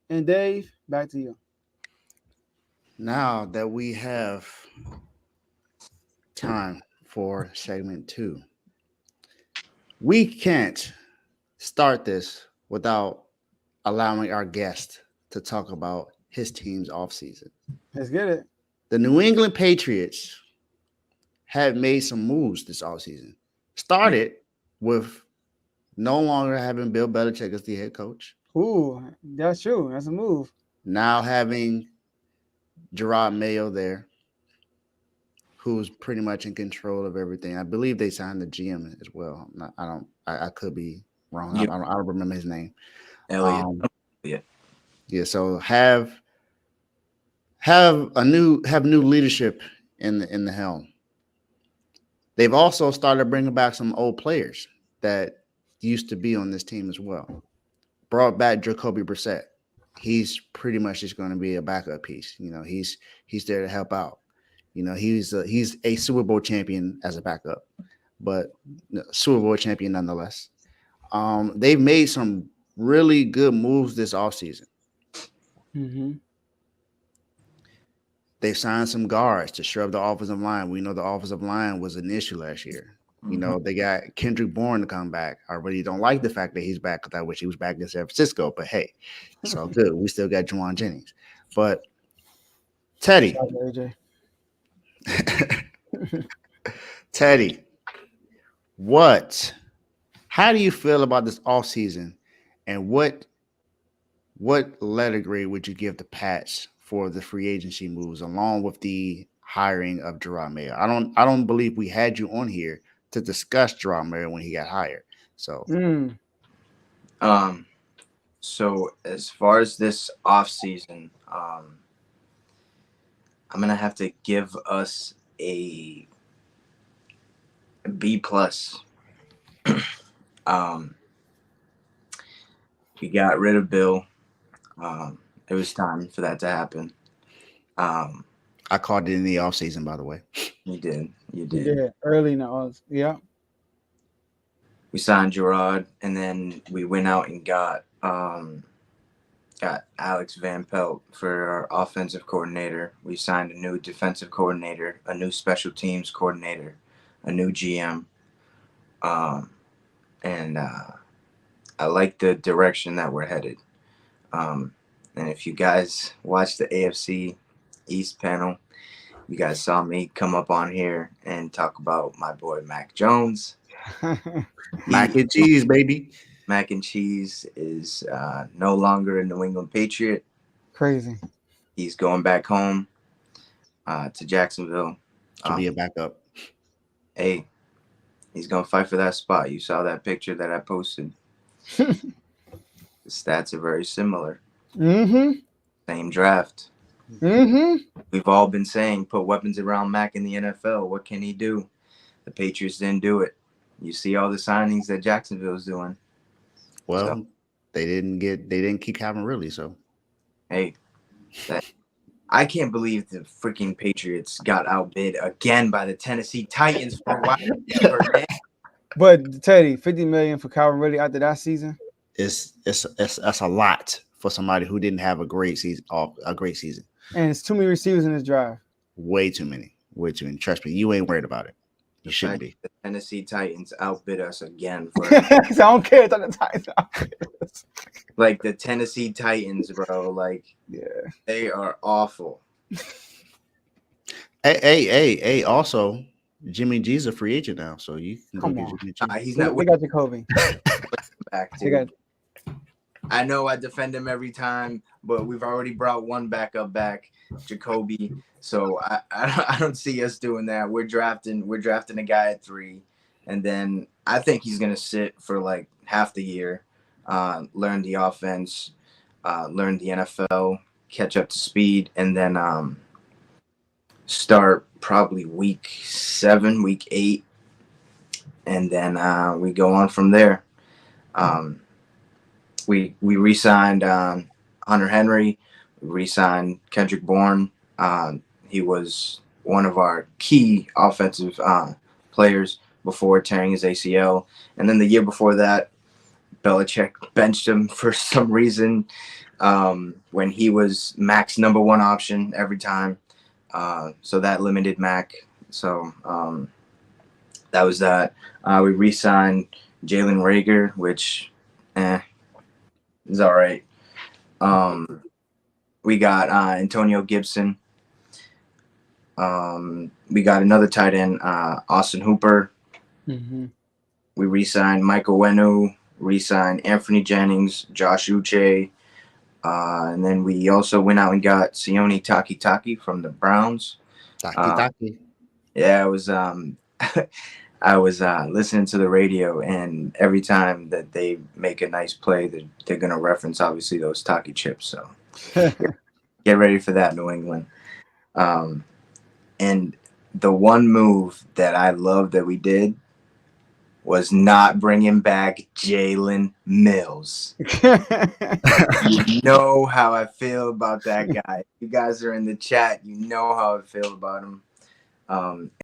And Dave, back to you. Now that we have time for segment two, we can't start this without allowing our guest to talk about his team's offseason. Let's get it. The New England Patriots have made some moves this offseason. Started with no longer having Bill Belichick as the head coach, Ooh, that's true. That's a move. now having Gerard Mayo there, who's pretty much in control of everything. I believe they signed the GM as well. I could be wrong. Yeah, I don't remember his name. Elliot. Um, Yeah. yeah, so have new leadership in the helm. They've also started bringing back some old players that used to be on this team as well. Brought back Jacoby Brissett. He's pretty much just going to be a backup piece. You know, he's there to help out. You know, he's a Super Bowl champion as a backup, but Super Bowl champion nonetheless. They've made some really good moves this offseason. Mm-hmm. They've signed some guards to shore up the offensive line. We know the offensive line was an issue last year. You know, they got Kendrick Bourne to come back. I really don't like the fact that he's back because I wish he was back in San Francisco. But hey, it's all good. We still got Juwan Jennings. But Teddy, Shout out to AJ. Teddy, what? How do you feel about this offseason? And what letter grade would you give the Pats for the free agency moves, along with the hiring of Gerard Mayer? I don't believe we had you on here to discuss Gerard Mayer when he got hired. So Mm. Um, so as far as this off season, I'm gonna have to give us a B plus. um, we got rid of Bill. It was time for that to happen. Um, I called it in the offseason, by the way. you did, you You did. did early in the odds. Yeah. We signed Gerard, and then we went out and got Alex Van Pelt for our offensive coordinator. We signed a new defensive coordinator, a new special teams coordinator, a new GM, and I like the direction that we're headed. Um, and if you guys watch the AFC East panel, you guys saw me come up on here and talk about my boy Mac Jones. Mac and cheese, baby. Mac and Cheese is no longer a New England Patriot. Crazy. He's going back home to Jacksonville. To be a backup. Hey, he's going to fight for that spot. You saw that picture that I posted. The stats are very similar. Mm-hmm. Same draft. Mm-hmm. We've all been saying put weapons around Mac in the NFL. What can he do? The Patriots didn't do it. You see all the signings that Jacksonville's doing. Well, So, they didn't keep Calvin Ridley, so hey, I can't believe the freaking Patriots got outbid again by the Tennessee Titans for wide receiver, man. But Teddy, 50 million for Calvin Ridley after that season. it's that's a lot for somebody who didn't have a great season. And it's too many receivers in this drive. Way too many. Way too many. Trust me, you ain't worried about it. You shouldn't be. The Tennessee Titans outbid us again for I don't care. It's on the Titans. like the Tennessee Titans, bro. Like, Yeah. they are awful. Hey. Also, Jimmy G's a free agent now, so you can go Come get on. Jimmy G. He's They not got Jacoby. back, They got dude. I know I defend him every time, but we've already brought one backup back, Jacoby. So I don't see us doing that. We're drafting a guy at 3, and then I think he's gonna sit for like half the year, learn the offense, learn the NFL, catch up to speed, and then start probably week 7, week 8, and then we go on from there. We re-signed Hunter Henry, we re-signed Kendrick Bourne. He was one of our key offensive players before tearing his ACL. And then the year before that, Belichick benched him for some reason. when he was Mac's number one option every time. So that limited Mac. So that was that. We re-signed Jalen Rager, which is all right. We got Antonio Gibson. We got another tight end, Austin Hooper. Mm-hmm. We re-signed Michael Wenu, re-signed Anthony Jennings, Josh Uche, and then we also went out and got Sione Takitaki from the Browns. Taki. Yeah, it was I was listening to the radio, and every time that they make a nice play, they're gonna reference obviously those Taki chips. So get ready for that, New England. And the one move that I love that we did was not bringing back Jalen Mills. You know how I feel about that guy. You guys are in the chat. You know how I feel about him.